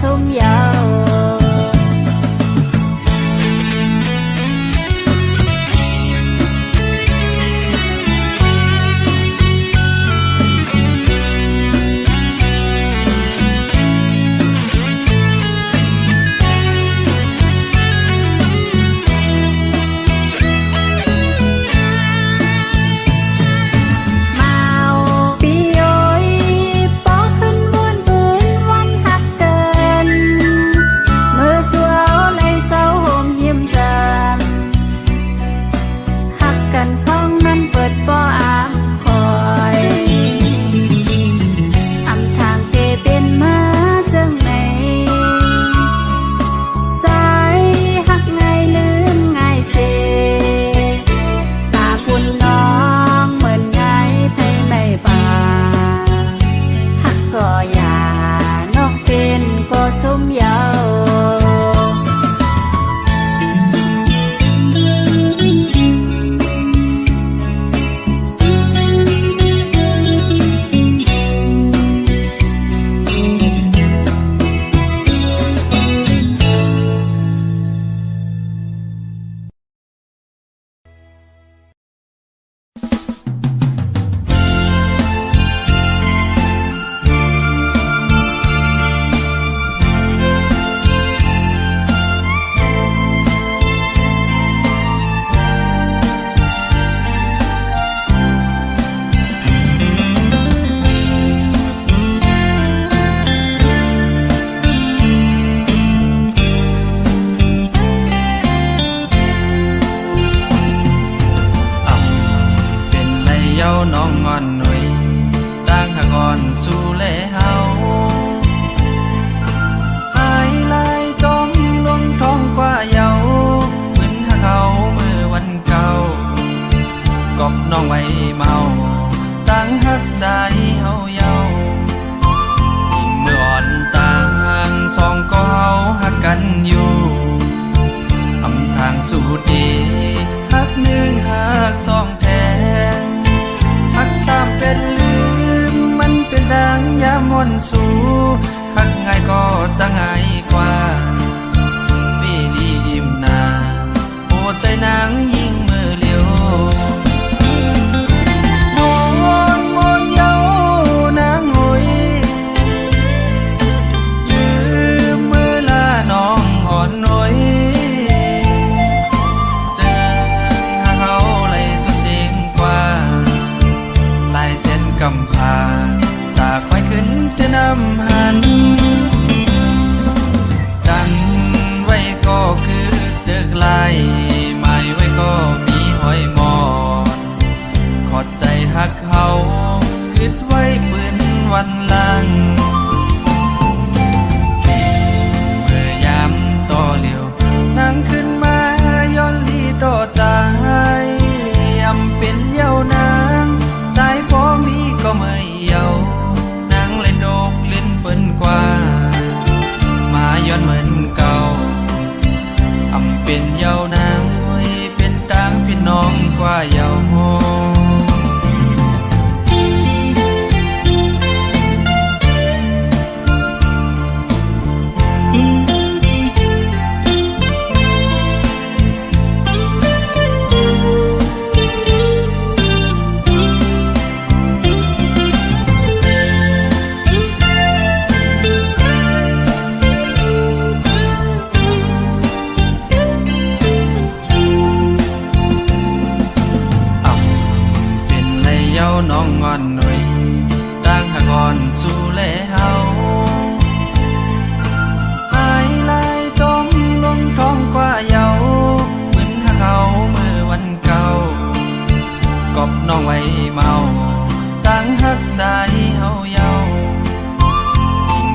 สมเยาน้องงอนหน่อยต่างหากอ่อนสู่แลเฮาหายลายต้มลวงท้องกว่าเยาเหมือนหาเขาเมื่อวันเก่ากอบน้องไว้เมาต่างหักใจเฮาเยาเมื่ออ่อนต่างสองก็เฮาหักกันอยู่ทำทางสู่ดีหักหนึ่งหักสองแท้หักสามเป็นลืมมันเป็นดังยามวนสู่หักง่ายก็จะง่ายกว่าวิลีอิ่มนาโอ้ใจนางยิ่งมือเลี้ยวมอนเยานางหนุ่ยยืมมือลาน้องอ่อนหน่อยเจอหาเขาเลยสุดเสียงกว่าลายเส้นกำพาตาควายขึ้นจะนำหันดันไว้ก็คือเจอลายไม่ไว้ก็มีห้อยมอนขอดใจหักเขาคิดไว้ปืนวันหลังเมื่อยามต่อเลี้ยวนั่งขึ้นมาย้อนลีต่อใจอำเป็นเย้านางใจพอมีก็ไม่เย้านางเล่นโดกเล่นเปิ้นกว่ามาย้อนเหมือนเก่าอำเป็นเย้านางเป็นต่างพี่น้องกว่าเย้าน้องงอนหน่อยต่างหากอ่อนสู่แลเฮาหายลายต้มลงท้องกว่าเยาเหมือนหาเขาเมื่อวันเก่ากอบน้องไว้เมาต่างหักใจเฮาเยา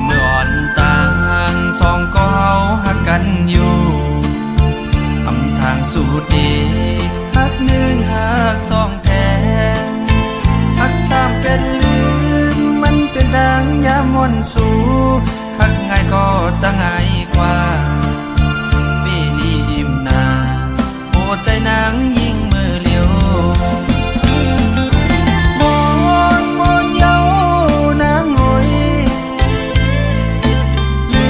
เมื่ออ่อนต่างสองก็เฮาหักกันอยู่ทำทางสู่ดีหักหนึ่งหักสองแท้หักสามเป็นลืมมันเป็นดังยามวนสู่หักง่ายก็จะง่ายกว่าวิลีอิ่มนาโอ้ใจนางยิ่งมือเลี้ยวมอนเยานางหนุ่ยลื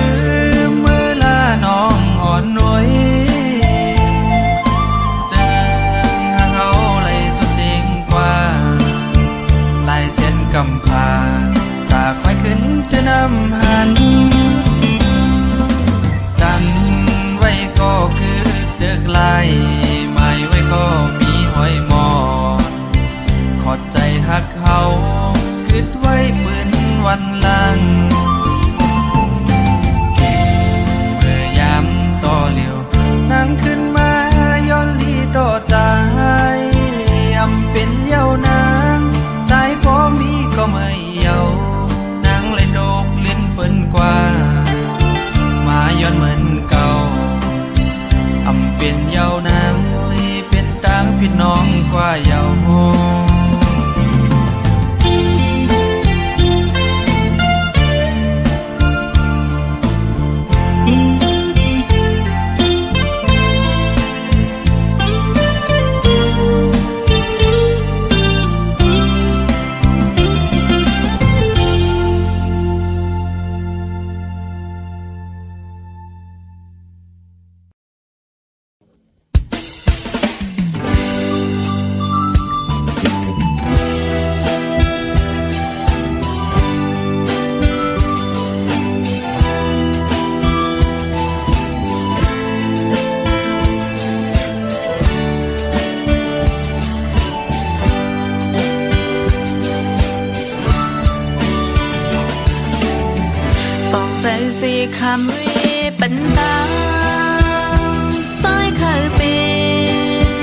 คำวิปันตาสายเคยเป็น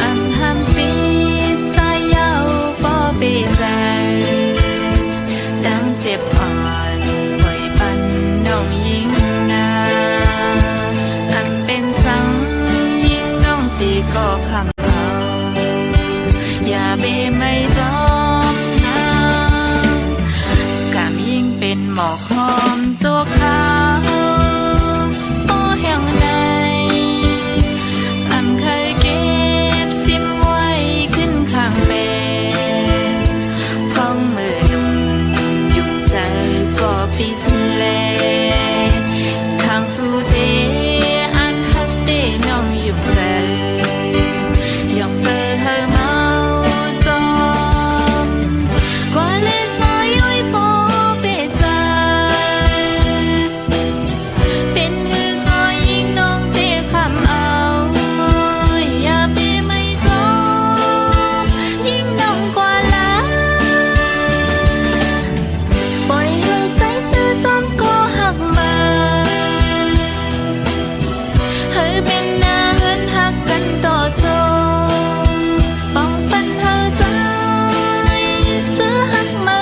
อันห้ามฟีใจยาวก็เปใจดังเจ็บอ่อนปล่อยปันน้องยิ่งนาอันเป็นสังยิ่งน้องตีก็คำเอาอย่าเบไม่จบนะกำยิ่งเป็นหมอกหอมตัวขาวโอ้แห่งใดอันเคยเก็บซิมไว้ขึ้นข้างเป็นพ้องมือหนุ่มยุบใจก็ปิดแลทางสู่เดอันฮักเดน้องยุบใจยองเจอเธอเมาจอมกว่าเล่นสายย้อยโปเปใจเป็นหือก็ยิ่งน้องเตะคำเอาอย่าเปไม่จบยิ่งน้องกว่าละปล่อยให้ใจซื่อจอมก็หักมาเธอเป็นหน้าเหินหักกันต่อโจป้องปันเธอใจซื้อหักมา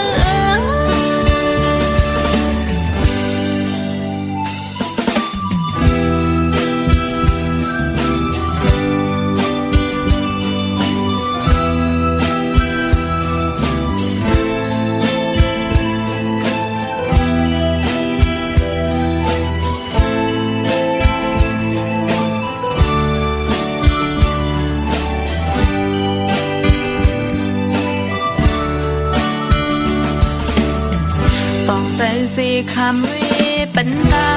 ป้องใจสิคำวิปันตา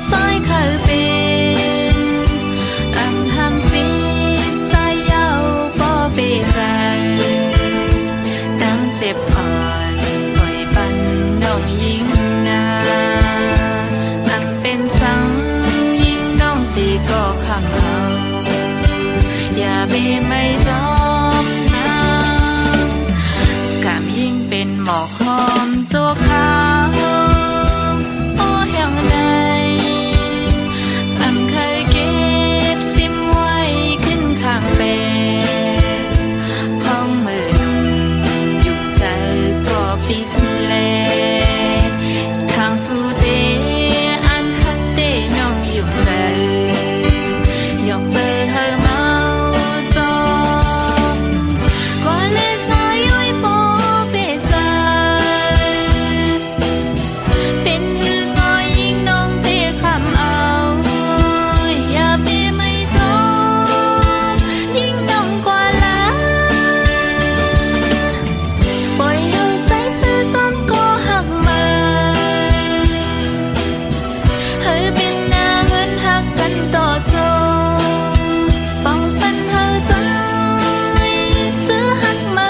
สายเคยเป็นอันห้ามฟีใจยาวก็เปใจดังเจ็บอ่อนปล่อยปันน้องยิ่งนาอันเป็นสังยิ่งน้องตีก็คำเอาอย่าเบไม่จบนะกำยิ่งเป็นหมอกหอมตัวขาวโอ้แห่งใดอันเคยเก็บซิมไว้ขึ้นข้างเป็นพ้องมือหนุ่มยุบใจก็ปิดแลทางสู่เดอันฮักเดน้องยุบใจยองเจอเธอเมาจอมกว่าเล่นสายย้อยโปเปใจเป็นหือก็ยิ่งน้องเตะคำเอาอย่าเปไม่จบยิ่งต้องกว่าละปล่อยให้ใจซื่อจอมก็หักมาเธอเป็นหน้าเหินหักกันต่อโจป้องปันเธอใจซื้อหักมา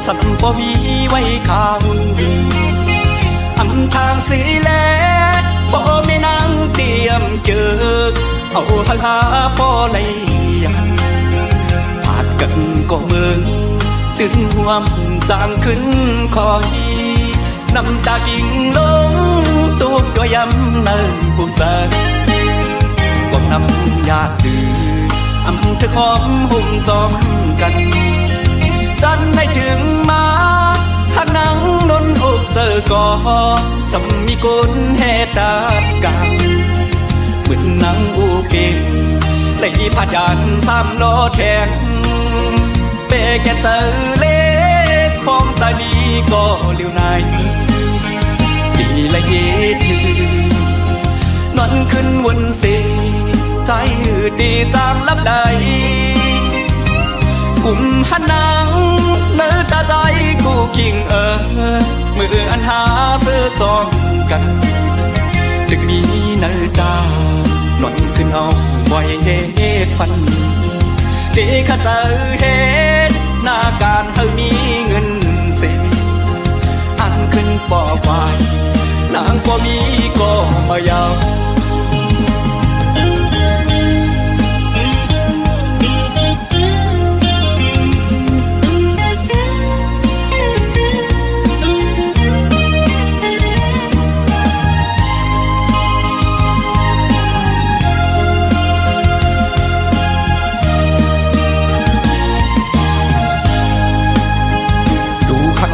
สัมบ่มีไว้ข้าวอำทางสีแลบ่มีนางเตรียมเจอเอาทางหาพ่อไหลยันผาดกันก็เมืองตึงห่วมจางขึ้นคอยน้ำตากิ่งลงตุกตัวยำเนินผู้เตินก็นำญาติดื้ออำเธอหอมหุ่มจอมกันจันให้ถึงมาถ้านังนนอกเจอก็สำมีกุลเหตุการณ์เหมือนนังอูเก่งแล lấy phát đàn xăm lo thèn bê kẹt giờ lê không ta đi có liều này đi lại hết như nónขึ้นวนเสใจดีจางลับใดกลุ่มหันนางเนื้อตาใจกูกิ่งมืออันหาเสื้อจองกันถึงนี้เนื้อตานอนขึ้นเอาไว้เฮ็ดฟันดีข้าเจอเฮ็ดหน้าการเฮามีเงินเสียอันขึ้นปอไว้นางก็มีก็มายาว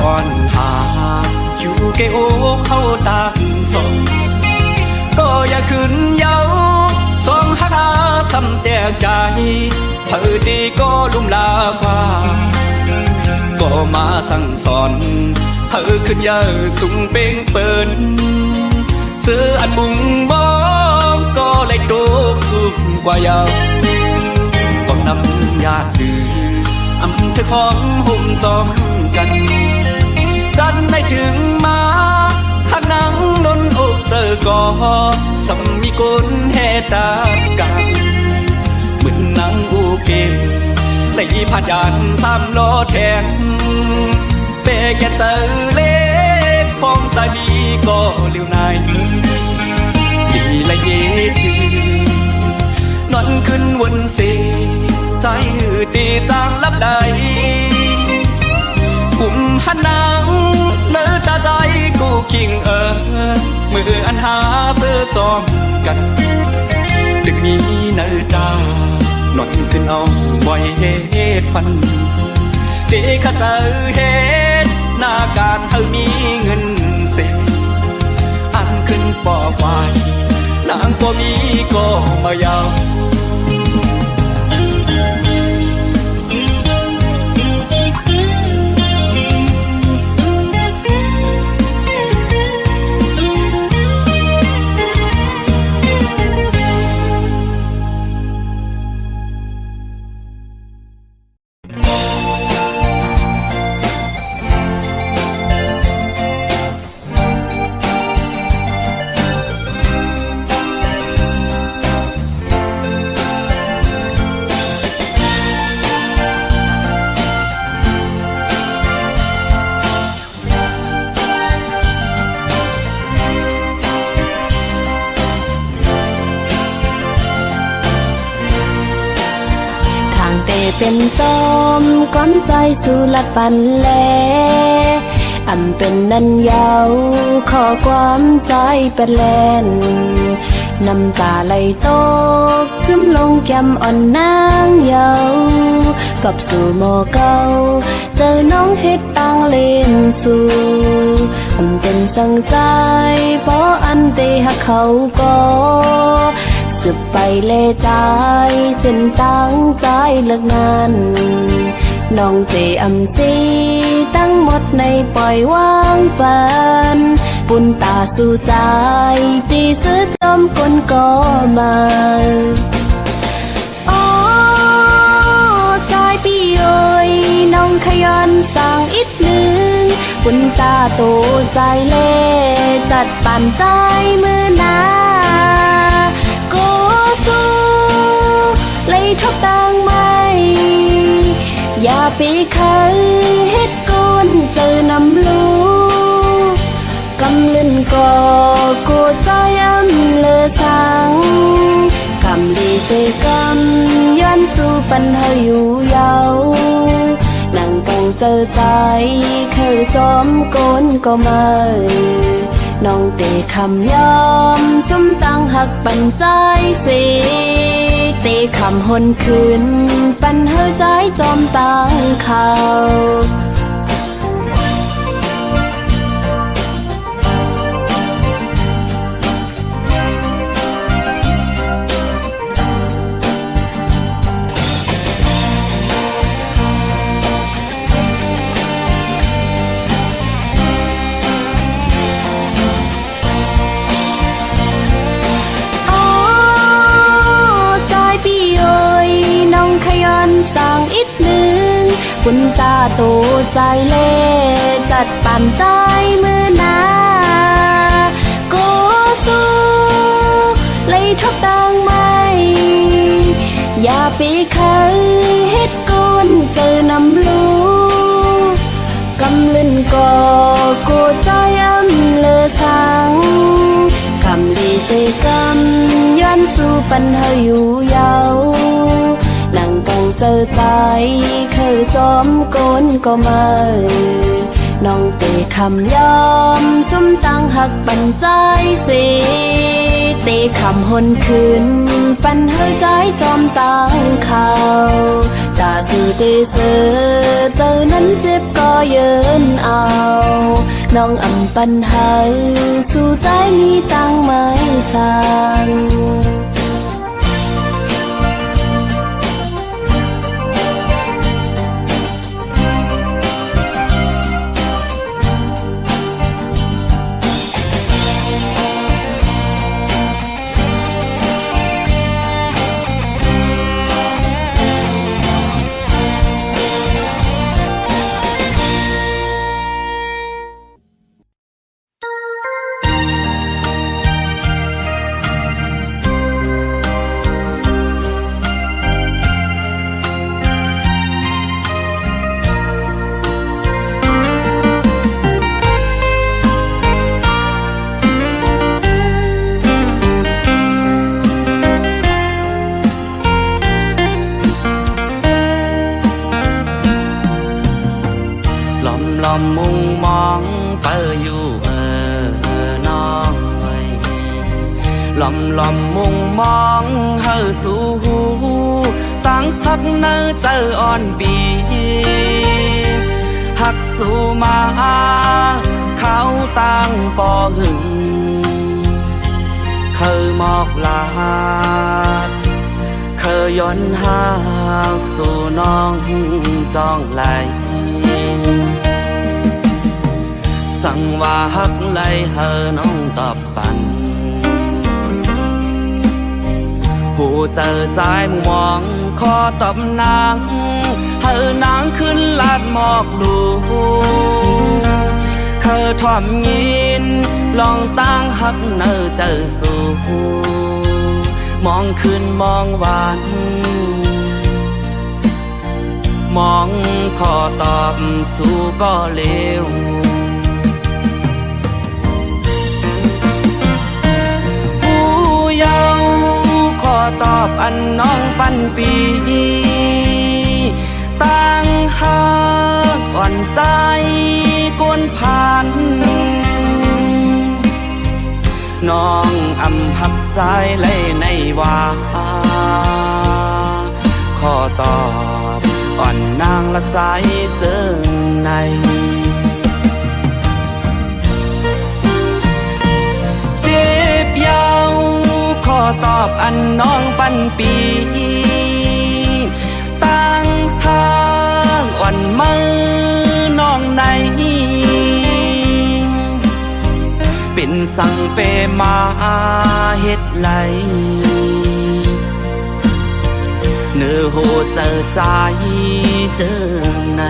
อ่อนหาอยู่เกโอเข้าตางสองก็อย่าขึ้นเย้าสองหักหาสำแตกใจเธอดีก็ลุ่มลาฟ้าก็มาสั่งสอนเธอขึ้นเยอะสูงเป่งเปินเสื้ออันมุงมองก็เลยโดกสุดกว่าเยาก็นำญาติดื้ออำเธอของหุ่มจอมกันจันได้ถึงมาข้างนังนนอกเจอก่อสำมีกุนแห่ตากันเหมือนนังอูเกมไหลผ่านยานสามล้อแทงเปแกเจอเล็กฟองใจดีก็เลี้ยวนายดีละเย็ดนอนขึ้นวนเสใจดีจางลับใดกลุ่มหันนางเนื้อตาใจกูกิ่งมืออันหาเสื้อจอมกันดึกนี้เนื้อตานอนขึ้นเอาไว้เฮ็ดฟันดีข้าเจอเฮ็ดหน้าการเฮามีเงินเสียอันขึ้นปอไว้นางก็มีก็มายาวเป็นจอมก้อนใจสู่ลัดปันแลอำเป็นนันยาวขอความใจเป็นแลนน้ำตาไหลตกซึมลงแก้มอ่อนนางเยากับสู่หมอเก่าเจอน้องเฮ็ดต่างเล่นสู่อำเป็นสังใจเพราะอันเตหักเขาก็สืบไปเลใจจนตั้งใจเลิกงานน้องเตอำซีตั้งหมดในปล่อยวางปันปุ่นตาสู่ใจตีซื้อจอมกลก็มาอ๋อใจพี่เอ๋ยน้องขยันสั่งอีกหนึ่งปุ่นตาโตใจเล่จัดปั่นใจมือหนาเลยทบตังไม่อย่าไปคันเฮ็ดกุนเจอนำลูกำลื่นก่อกูใจย้ำเลอสังกำดีเสกำย้อนสู่ปัญหาอยู่ยาวนั่งกังเจอใจเคยจอมกนก็มาน้องเตะคำยอมสมตั้งหักปันใจสิเตะคำหนคืนปันเฮาใจจอมตั้งเขา พ คุณตาตูใจเล่จัดปั่นใจมือนากูสู้เลยทบดังไหมอย่าปีเคยเฮ็ดกุนเจอนำลูกำลินก่อกูใจอำเลอสังคำดีเสกำย้อนสู่ปัญหาอยู่ยาวนั่งกังเจอใจเคยจอมโกนก็มาน้องเตะคำยอมสมตังหักปันใจสิเตะคำหนคืนปันเฮอใจจอมตังเขาตาสื่อเตเสือเจอนั้นเจ็บก็เยินเอาน้องอำปันเฮอสู่ใจมีตังไม่สั่งมุงมองเปิอยู่น้องเอ้ยลอมมุงมองเฮาสู่หูตั้งพักเนื้อเจออ่อนบีหักสู่มาเขาตั้งปอหึงเคยมอกลาดเคยย้อนหาสู่น้องจองไหลสั่งว่าฮักไหลเฮอน้องตอบปันผู้เจอใจมุมองขอตอบนางเฮอนางขึ้นลาดหมอกลูเคยทอมยินลองตั้งฮักเนอเจอสู่มองขึ้นมองหวานมองขอตอบสู่ก็เลวขอตอบอันน้องปันปีตั้งหักอ่อนใจกวนผ่านน้องอำหับใจเลยในว่าขอตอบอ่อนนางละสายเจอในเจ็บยาวขอตอบอันน้องปันปีตั้งทางอ่อนมือน้องในเป็นสั่งเปมาเฮ็ดไหลเนื้อโหเจอใจเจอใน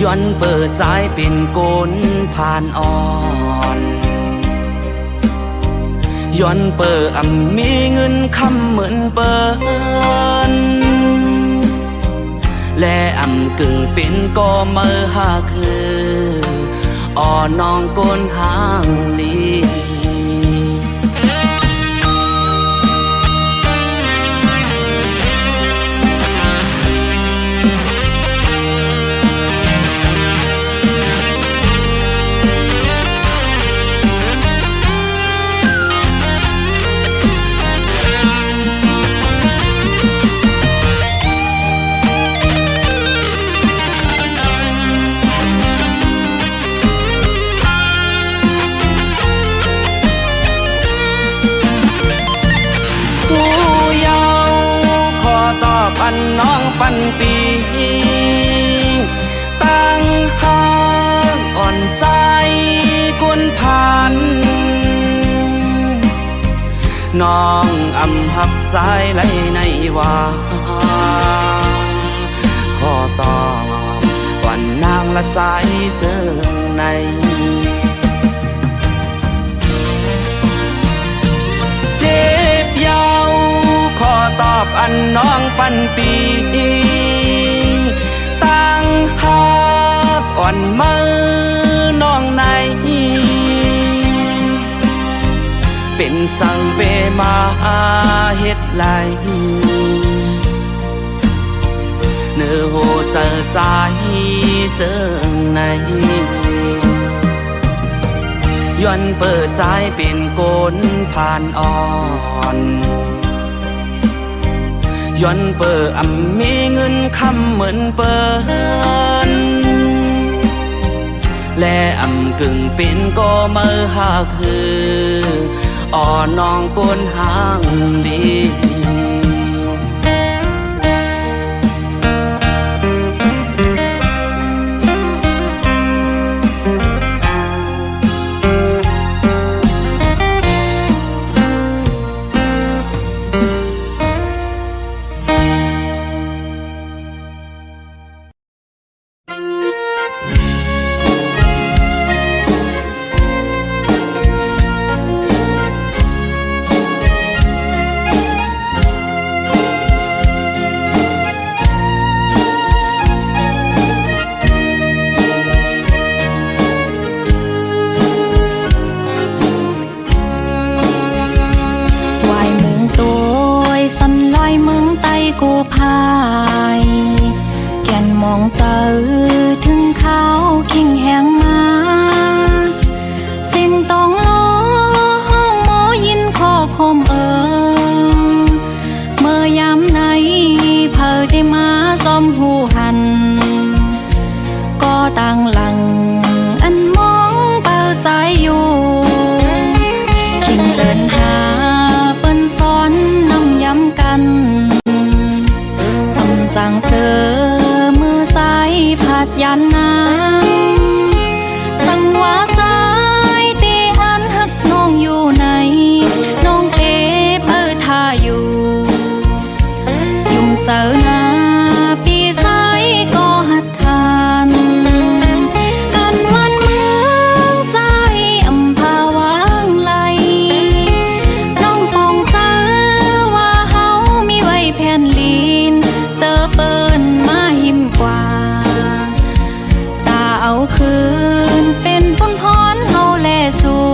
ย้อนเปิดใจเป็นโกนผ่านอ่อนย้อนเปิดมีเงินคำเหมือนเปิ้นและกึ่งเป็นก็มือหาคืออ่อน้องโกนหางลี ปันน้องปันปีตั้งห้างอ่อนใจกุนพันน้องอำหับใจไหลในว่า นางละสายเจอในเจ็บยาวขอตอบอันน้องปันปีตั้งหักอ่อนมือน้องในเป็นสังเวมาเฮ็ดไหลเนื้อโหเจอใจเจอในย้อนเปิดใจเป็นโกนผ่านอ่อนย้อนเปิดมีเงินคำเหมือนเปิ้นและกึ่งเป็นก็มือหักคืออ่อนน้องก้นห่างดีกูพายแก่นมองเจอถึงเขาคิงแหงมาสิ่งต้องล้อห้องหมอยินข้อคมเมื่อยามไหนเผยได้มาซ้อมหูหันก็ต่างหลังอันมองเปิดสายอยู่คิงเดินหาเปิ้นซ้อนนำย้ำกันจังเสือมือซ้ายผัดยันน้ำสังวาใจตีอันหักน้องอยู่ไหนน้องเก็บท่าอยู่ยุ่มเสือนาปีซ้ายก็หัดทานกันวันเมืองใจอำภาวางไหลน้องปองเสือว่าเฮามีไว้แผ่นลีนเจอเปิ้นมาหิมกว่าตาเอาคืนเป็นพ้นพรเฮาแลสู่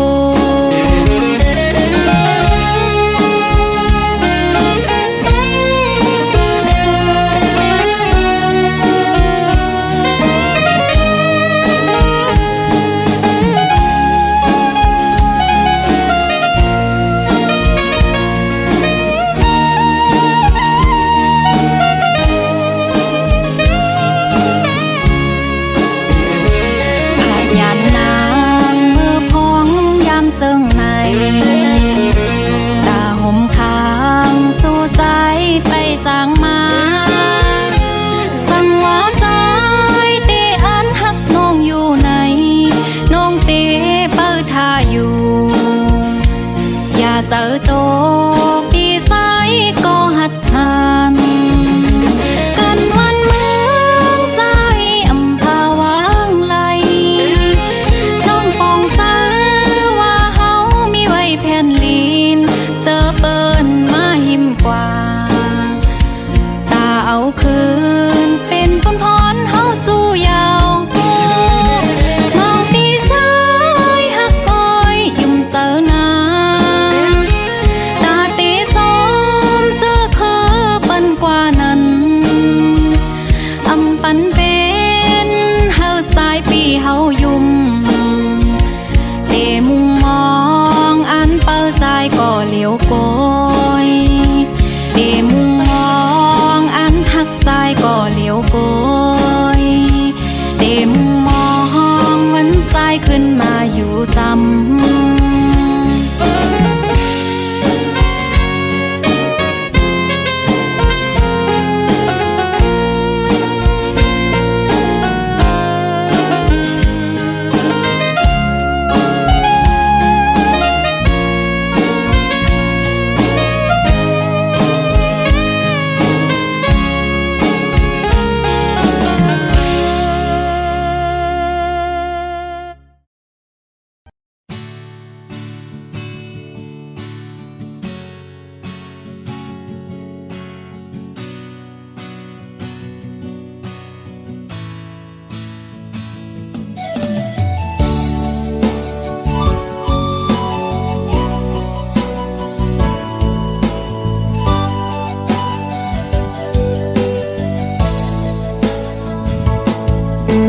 น้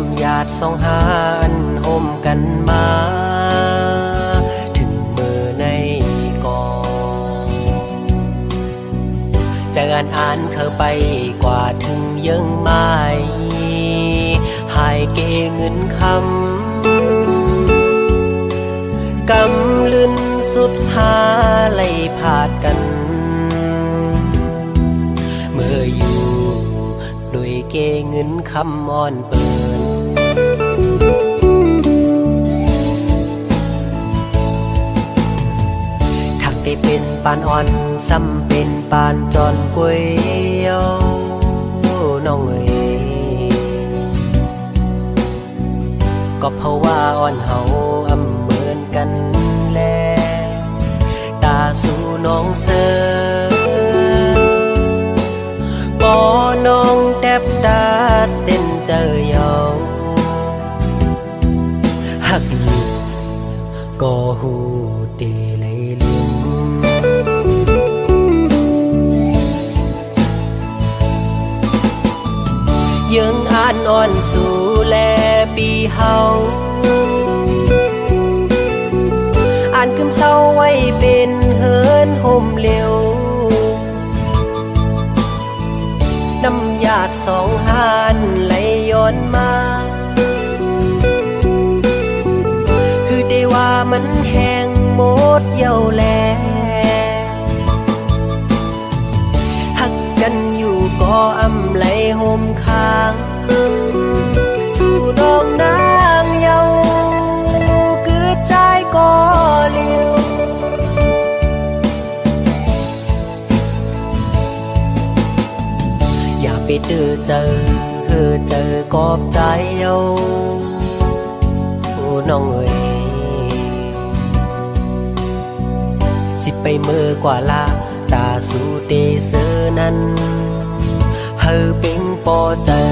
ำหยาดสองหาอันโฮมกันมา ถึงมือในก่อนจะอ่านเข้าไปกว่าถึงยังไม่หายเกเงินคำกำลืนสุดหาไล่ผาดกัน เมื่ออยู่โดยเกเงินคำอ่อนเปินทักได้เป็นปานอ่อนซ้ำเป็นปานจอนกวยเอ้าน้องเอ๋ยก็เพราะว่าอ่อนเฮาอำเหมือนกันแลตาสู่น้องเสือปอน้องแทบดาดเส้นเจอยาวหักอยู่ก็หูเตเลยลืมยังอ่านอ่อนสู่แลปีเฮาอ่านกึมเศร้าไว้เป็นเฮินห่มเร็วน้ำหยาดสองหานไหลย้อนมาคือได้ว่ามันแห้งหมดเหี่ยวแลหักกันอยู่ก็อำไหลห่มค้างสู่น้องนางเยาคือใจก็เลี้ยวอย่าไปเจอๆกอบใจเอาน้องเอ๋ยสิไปเมื่อกว่าลาตาสู่เตเสอนั้นเฮอเป็งปอเจอ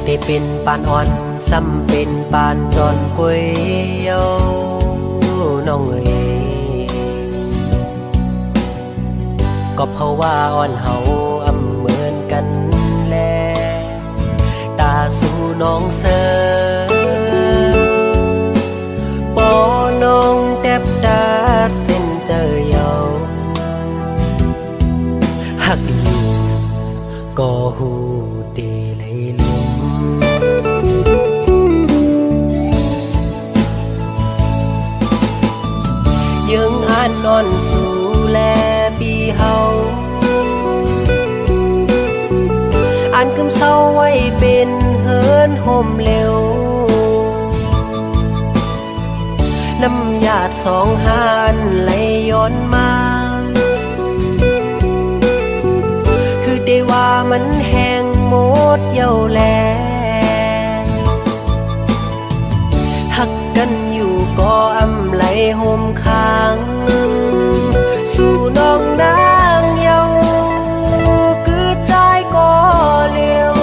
ได้เป็นปานอ่อนซ้ำเป็นปานจอนกวยเอ้าน้องเอ๋ยก็เพราะว่าอ่อนเฮาอำเหมือนกันแลตาสู่น้องเสือปอน้องแทบดาดเส้นเจอยาวหักอยู่ก็หูเตเลยลืมยังอ่านนอนสู่แลปีเฮาอ่านกึมเศร้าไว้เป็นเฮินห่มเร็วน้ำหยาดสองหานไหลย้อนมาคือได้ว่ามันแห้งหมดเหี่ยวแลหักกันอยู่ก็อำไหลห่มค้างสู่น้องนางเยาคือใจก็เลี้ยว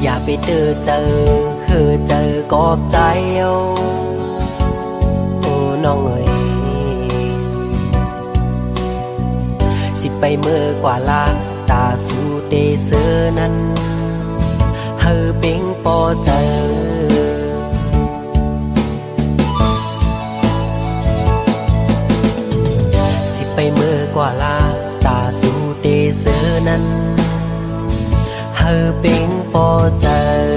อย่าไปเจอกอบใจเอาน้องเอ๋ยสิไปเมื่อกว่าลาตาสู่เตเสอนั้นเฮอเป็งปอเจอสิไปเมื่อกว่าลาตาสู่เตเสอนั้นเฮ ธอเป็นปอเจอ